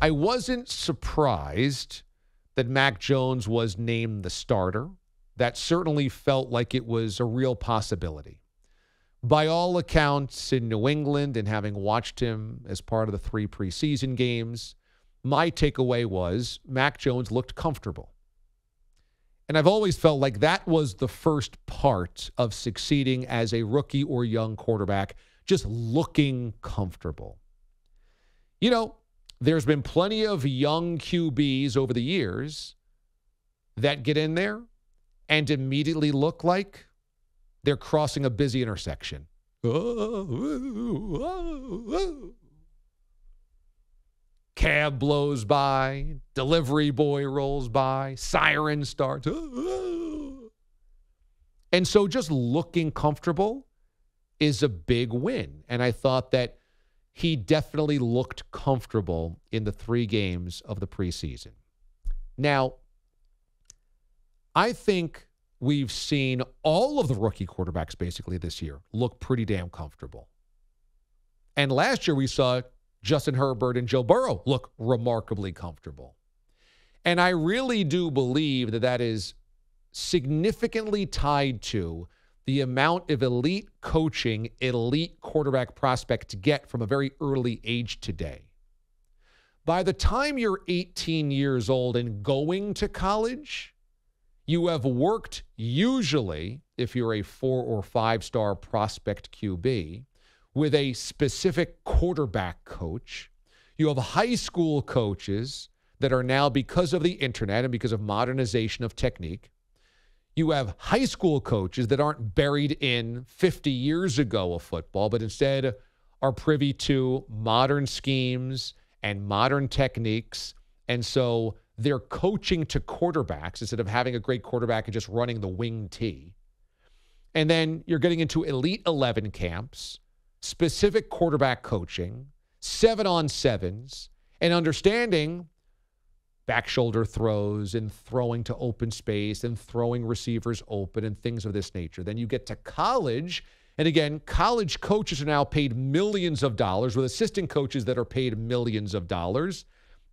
I wasn't surprised that Mac Jones was named the starter. That certainly felt like it was a real possibility. By all accounts, in New England and having watched him as part of the 3 preseason games, my takeaway was Mac Jones looked comfortable. And I've always felt like that was the first part of succeeding as a rookie or young quarterback, just looking comfortable. You know, there's been plenty of young QBs over the years that get in there and immediately look like they're crossing a busy intersection. Cab blows by, delivery boy rolls by, siren starts. And so just looking comfortable is a big win. And I thought that he definitely looked comfortable in the 3 games of the preseason. Now, I think we've seen all of the rookie quarterbacks basically this year look pretty damn comfortable. And last year we saw Justin Herbert and Joe Burrow look remarkably comfortable. And I really do believe that that is significantly tied to the amount of elite coaching, elite quarterback prospects get from a very early age today. By the time you're 18 years old and going to college, you have worked usually, if you're a 4 or 5-star prospect QB, with a specific quarterback coach. You have high school coaches that are now, because of the internet and because of modernization of technique, you have high school coaches that aren't buried in 50 years ago of football, but instead are privy to modern schemes and modern techniques. And so they're coaching to quarterbacks instead of having a great quarterback and just running the wing tee. And then you're getting into Elite 11 camps, specific quarterback coaching, 7-on-7s, and understanding back shoulder throws and throwing to open space and throwing receivers open and things of this nature. Then you get to college, and again, college coaches are now paid millions of dollars with assistant coaches that are paid millions of dollars,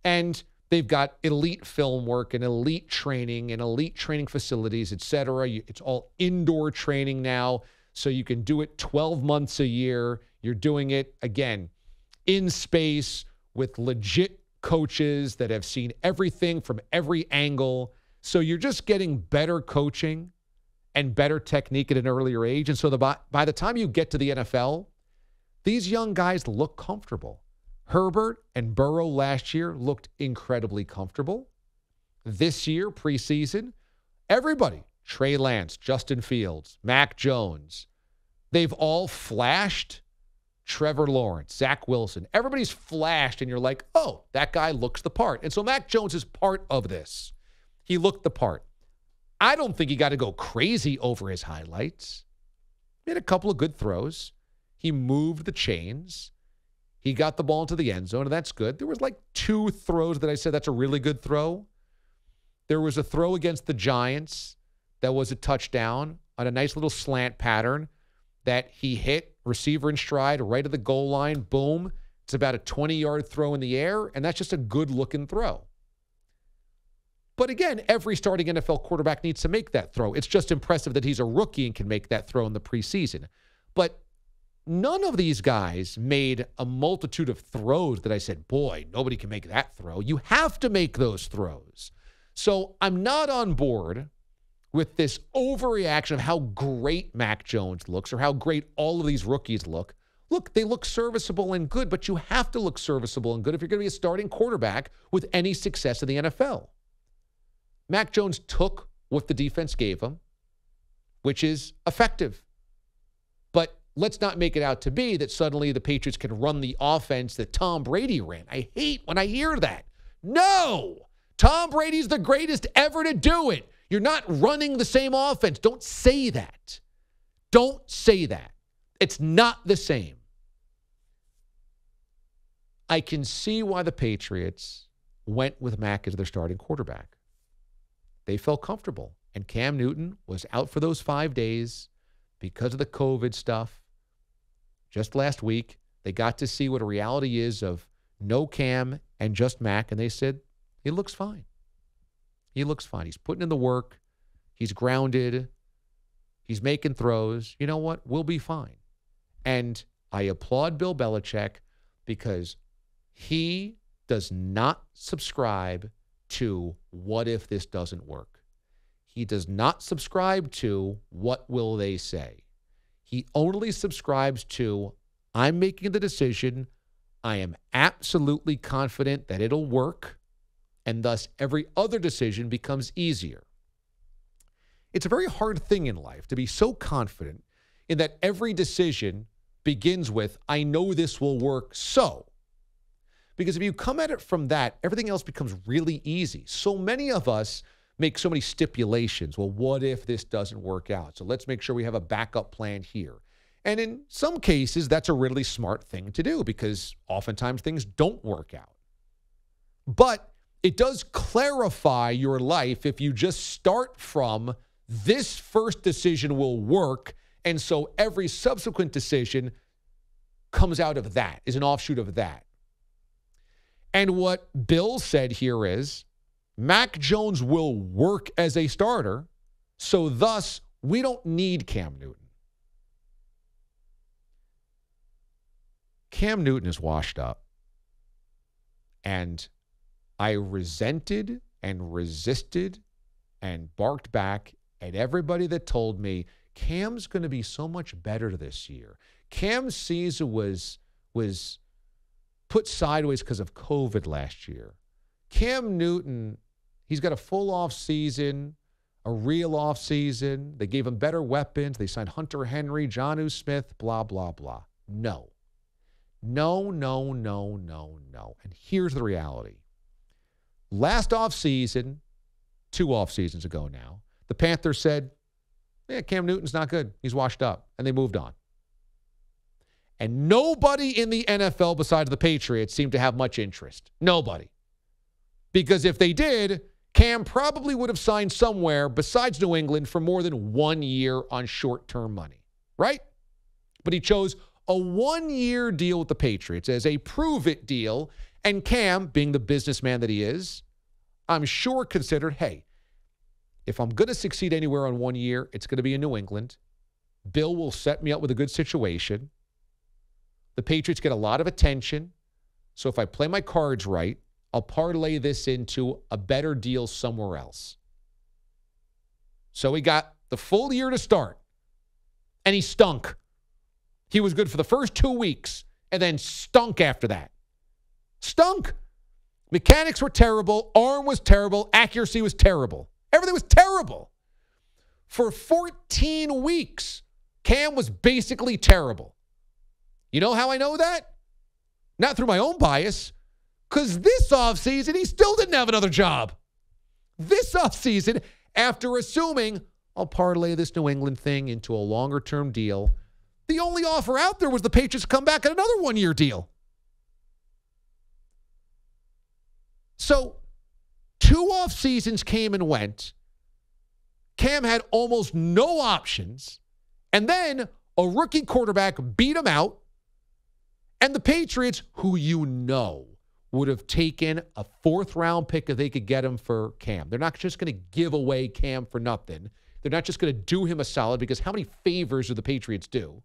and they've got elite film work and elite training facilities, et cetera. It's all indoor training now, so you can do it 12 months a year. You're doing it, again, in space with legit coaches that have seen everything from every angle. So you're just getting better coaching and better technique at an earlier age. And so by the time you get to the NFL, these young guys look comfortable. Herbert and Burrow last year looked incredibly comfortable. This year, preseason, everybody, Trey Lance, Justin Fields, Mac Jones, they've all flashed. Trevor Lawrence, Zach Wilson, everybody's flashed, and you're like, oh, that guy looks the part. And so Mac Jones is part of this. He looked the part. I don't think he got to go crazy over his highlights. He had a couple of good throws. He moved the chains. He got the ball into the end zone, and that's good. There was like 2 throws that I said that's a really good throw. There was a throw against the Giants that was a touchdown on a nice little slant pattern that he hit, receiver in stride, right at the goal line, boom. It's about a 20-yard throw in the air, and that's just a good-looking throw. But again, every starting NFL quarterback needs to make that throw. It's just impressive that he's a rookie and can make that throw in the preseason. But none of these guys made a multitude of throws that I said, boy, nobody can make that throw. You have to make those throws. So I'm not on board with this overreaction of how great Mac Jones looks or how great all of these rookies look. Look, they look serviceable and good, but you have to look serviceable and good if you're going to be a starting quarterback with any success in the NFL. Mac Jones took what the defense gave him, which is effective. But let's not make it out to be that suddenly the Patriots can run the offense that Tom Brady ran. I hate when I hear that. No! Tom Brady's the greatest ever to do it. You're not running the same offense. Don't say that. Don't say that. It's not the same. I can see why the Patriots went with Mac as their starting quarterback. They felt comfortable. And Cam Newton was out for those 5 days because of the COVID stuff. Just last week, they got to see what a reality is of no Cam and just Mac, and they said, he looks fine. He looks fine. He's putting in the work. He's grounded. He's making throws. You know what? We'll be fine. And I applaud Bill Belichick because he does not subscribe to what if this doesn't work. He does not subscribe to what will they say. He only subscribes to, I'm making the decision. I am absolutely confident that it'll work, and thus every other decision becomes easier. It's a very hard thing in life to be so confident in that every decision begins with, I know this will work, so. Because if you come at it from that, everything else becomes really easy. So many of us make so many stipulations. Well, what if this doesn't work out? So let's make sure we have a backup plan here. And in some cases, that's a really smart thing to do because oftentimes things don't work out. But it does clarify your life if you just start from this first decision will work, and so every subsequent decision comes out of that, is an offshoot of that. And what Bill said here is, Mac Jones will work as a starter, so thus we don't need Cam Newton. Cam Newton is washed up, and I resented and resisted and barked back at everybody that told me Cam's going to be so much better this year. Cam's season was put sideways because of COVID last year. Cam Newton, he's got a full off season, a real off season. They gave him better weapons. They signed Hunter Henry, Jonnu Smith, blah, blah, blah. No. No, no, no, no, no. And here's the reality. Last off season, 2 off seasons ago now, the Panthers said, Cam Newton's not good. He's washed up. And they moved on. And nobody in the NFL besides the Patriots seemed to have much interest. Nobody. Because if they did, Cam probably would have signed somewhere besides New England for more than 1 year on short-term money. Right? But he chose a 1-year deal with the Patriots as a prove-it deal. And Cam, being the businessman that he is, I'm sure considered, hey, if I'm going to succeed anywhere on 1 year, it's going to be in New England. Bill will set me up with a good situation. The Patriots get a lot of attention. So if I play my cards right, I'll parlay this into a better deal somewhere else. So he got the full year to start, and he stunk. He was good for the first 2 weeks and then stunk after that. Stunk. Mechanics were terrible. Arm was terrible. Accuracy was terrible. Everything was terrible. For 14 weeks, Cam was basically terrible. You know how I know that? Not through my own bias, because this offseason, he still didn't have another job. This offseason, after assuming I'll parlay this New England thing into a longer-term deal, the only offer out there was the Patriots come back at another 1-year deal. So 2 off seasons came and went. Cam had almost no options. And then a rookie quarterback beat him out. And the Patriots, who you know would have taken a 4th-round pick if they could get him for Cam. They're not just going to give away Cam for nothing. They're not just going to do him a solid because how many favors do the Patriots do?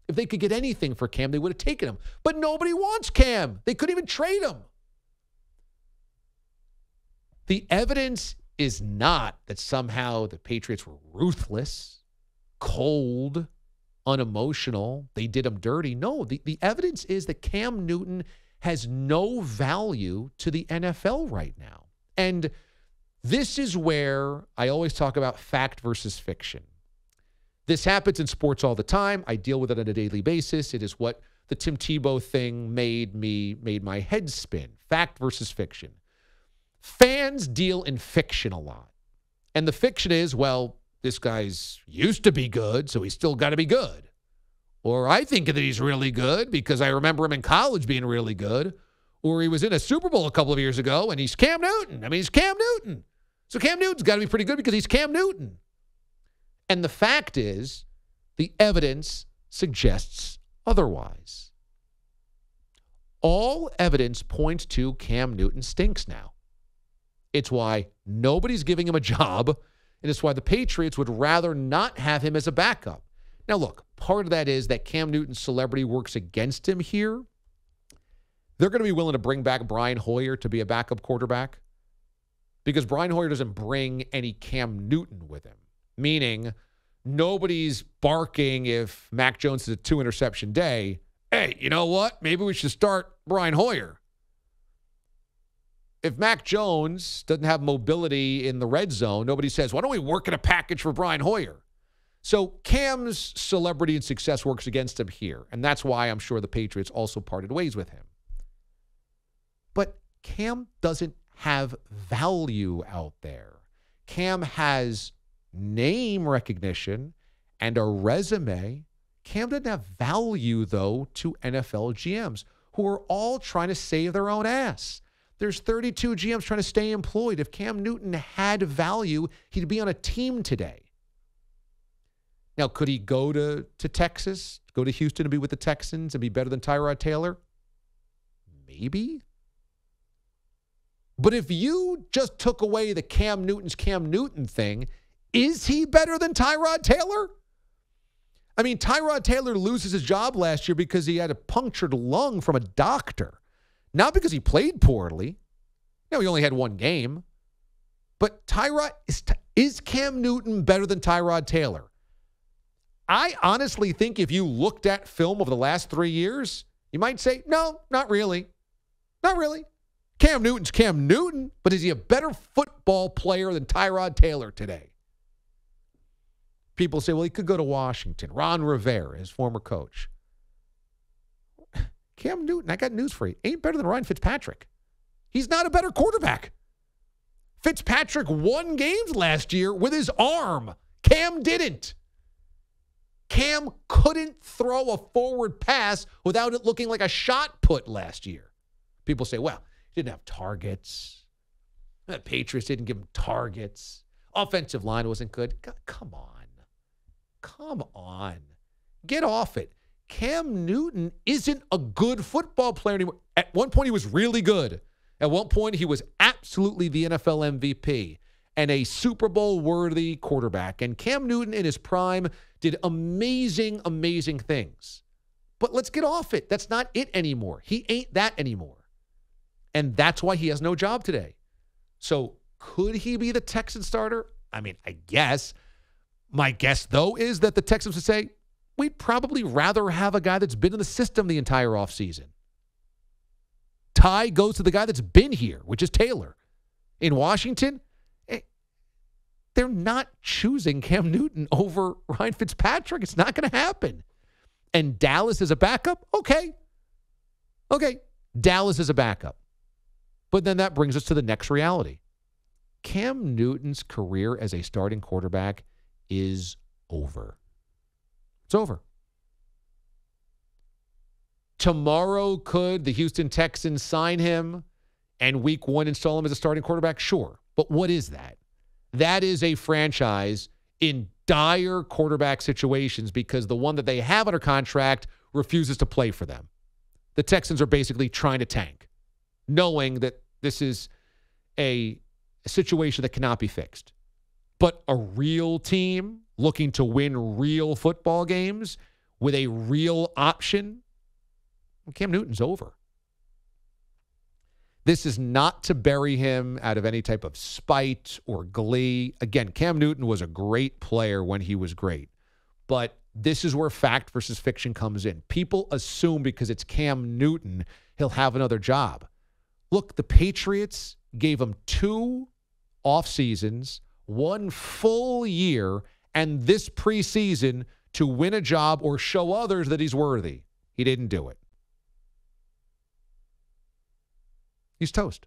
If they could get anything for Cam, they would have taken him. But nobody wants Cam. They couldn't even trade him. The evidence is not that somehow the Patriots were ruthless, cold, unemotional. They did him dirty. No, the evidence is that Cam Newton has no value to the NFL right now. And this is where I always talk about fact versus fiction. This happens in sports all the time. I deal with it on a daily basis. It is what the Tim Tebow thing made my head spin. Fact versus fiction. Fans deal in fiction a lot. And the fiction is, well, this guy's used to be good, so he's still got to be good. Or I think that he's really good because I remember him in college being really good. Or he was in a Super Bowl a couple of years ago, and he's Cam Newton. I mean, he's Cam Newton. So Cam Newton's got to be pretty good because he's Cam Newton. And the fact is, the evidence suggests otherwise. All evidence points to Cam Newton stinks now. It's why nobody's giving him a job, and it's why the Patriots would rather not have him as a backup. Now, look, part of that is that Cam Newton's celebrity works against him here. They're going to be willing to bring back Brian Hoyer to be a backup quarterback because Brian Hoyer doesn't bring any Cam Newton with him, meaning nobody's barking if Mac Jones is a 2-interception day. Hey, you know what? Maybe we should start Brian Hoyer. If Mac Jones doesn't have mobility in the red zone, nobody says, why don't we work in a package for Brian Hoyer? So Cam's celebrity and success works against him here, and that's why I'm sure the Patriots also parted ways with him. But Cam doesn't have value out there. Cam has name recognition and a resume. Cam doesn't have value, though, to NFL GMs who are all trying to save their own ass. There's 32 GMs trying to stay employed. If Cam Newton had value, he'd be on a team today. Now, could he go to Texas, go to Houston and be with the Texans and be better than Tyrod Taylor? Maybe. But if you just took away the Cam Newton's Cam Newton thing, is he better than Tyrod Taylor? I mean, Tyrod Taylor loses his job last year because he had a punctured lung from a doctor. Not because he played poorly. No, he only had one game. But is Cam Newton better than Tyrod Taylor? I honestly think if you looked at film over the last 3 years, you might say, no, not really. Not really. Cam Newton's Cam Newton, but is he a better football player than Tyrod Taylor today? People say, well, he could go to Washington. Ron Rivera, his former coach. Cam Newton, I got news for you, ain't better than Ryan Fitzpatrick. He's not a better quarterback. Fitzpatrick won games last year with his arm. Cam didn't. Cam couldn't throw a forward pass without it looking like a shot put last year. People say, well, he didn't have targets. The Patriots didn't give him targets. Offensive line wasn't good. Come on. Come on. Get off it. Cam Newton isn't a good football player anymore. At one point, he was really good. At one point, he was absolutely the NFL MVP and a Super Bowl-worthy quarterback. And Cam Newton in his prime did amazing, amazing things. But let's get off it. That's not it anymore. He ain't that anymore. And that's why he has no job today. So could he be the Texan starter? I mean, I guess. My guess, though, is that the Texans would say, we'd probably rather have a guy that's been in the system the entire offseason. Ty goes to the guy that's been here, which is Taylor. In Washington, they're not choosing Cam Newton over Ryan Fitzpatrick. It's not going to happen. And Dallas is a backup? Okay. Dallas is a backup. But then that brings us to the next reality. Cam Newton's career as a starting quarterback is over. It's over. Tomorrow, could the Houston Texans sign him and week one install him as a starting quarterback? Sure. But what is that? That is a franchise in dire quarterback situations because the one that they have under contract refuses to play for them. The Texans are basically trying to tank, knowing that this is a situation that cannot be fixed. But a real team looking to win real football games with a real option, Cam Newton's over. This is not to bury him out of any type of spite or glee. Again, Cam Newton was a great player when he was great. But this is where fact versus fiction comes in. People assume because it's Cam Newton, he'll have another job. Look, the Patriots gave him 2 off seasons, 1 full year, and this preseason to win a job or show others that he's worthy. He didn't do it. He's toast.